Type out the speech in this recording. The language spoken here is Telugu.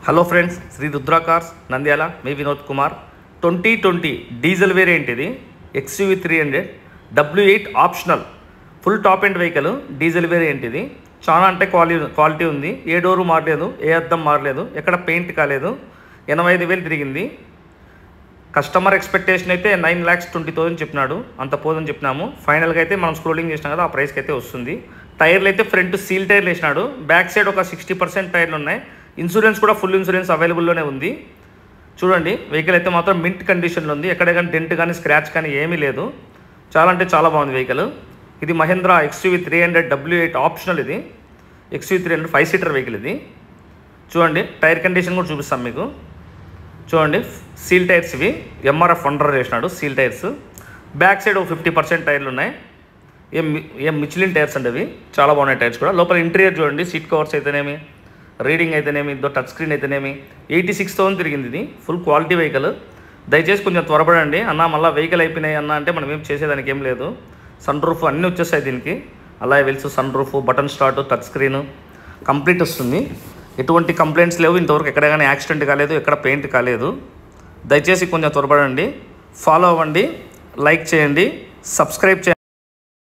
Hello friends, Shri Rudra cars Nandyal, మీ వినోద్ కుమార్. 2020 డీజిల్ వేరియంట్ ఇది. XUV 300 W8 optional full top end vehicle diesel variant ఇది. చాలా అంటే క్వాలిటీ ఉంది. ఏ డోరు మారలేదు, ఏ అద్దం మారలేదు, ఎక్కడ పెయింట్ కాలేదు. 85,000 తిరిగింది. కస్టమర్ ఎక్స్పెక్టేషన్ అయితే 9,20,000 చెప్పినాడు. అంత పోదని చెప్పినాము. ఫైనల్గా అయితే మనం స్క్రోలింగ్ చేసినాం కదా, ఆ ప్రైస్కి అయితే వస్తుంది. టైర్లు అయితే ఫ్రంట్ సీల్ టైర్లు వేసినాడు. బ్యాక్ సైడ్ ఒక 60% టైర్లు ఉన్నాయి. ఇన్సూరెన్స్ కూడా ఫుల్ ఇన్సూరెన్స్ అవైలబుల్లోనే ఉంది. చూడండి, వెహికల్ అయితే మాత్రం మింట్ కండిషన్లో ఉంది. ఎక్కడ కానీ డెంట్ కానీ స్క్రాచ్ కానీ ఏమీ లేదు. చాలా అంటే చాలా బాగుంది వెహికల్. ఇది మహేంద్ర XUV 300 W8 ఆప్షనల్. ఇది XUV 300 5 సీటర్ వెహికల్ ఇది. చూడండి, టైర్ కండిషన్ కూడా చూపిస్తాం మీకు. చూడండి, సీల్ టైర్స్ ఇవి. MRF వండర్ చేసినాడు సీల్ టైర్స్. బ్యాక్ సైడ్ 50% టైర్లు ఉన్నాయి. ఏం మిచిలిన్ టైర్స్ అంటే అవి చాలా బాగున్నాయి టైర్స్ కూడా. లోపల ఇంటీరియర్ చూడండి, సీట్ కవర్స్ అయితేనేమి, రీడింగ్ అయితేనేమి, టచ్ స్క్రీన్ అయితేనేమి. 86,000 తిరిగింది. ఇది ఫుల్ క్వాలిటీ వెహికల్. దయచేసి కొంచెం త్వరపడండి అన్న. మళ్ళీ వెహికల్ అయిపోయినాయి అన్న అంటే మనం ఏం చేసేదానికి ఏం లేదు. సన్ రూఫ్ అన్నీ వచ్చేస్తాయి దీనికి. Alloy wheels, sunroof, button start, touch screen complete వస్తుంది. ఎటువంటి కంప్లైంట్స్ లేవు. ఇంతవరకు ఎక్కడ కానీ యాక్సిడెంట్ కాలేదు, ఎక్కడ పెయింట్ కాలేదు. దయచేసి కొంచెం త్వరపడండి. ఫాలో అవ్వండి, లైక్ చేయండి, సబ్స్క్రైబ్ చేయండి.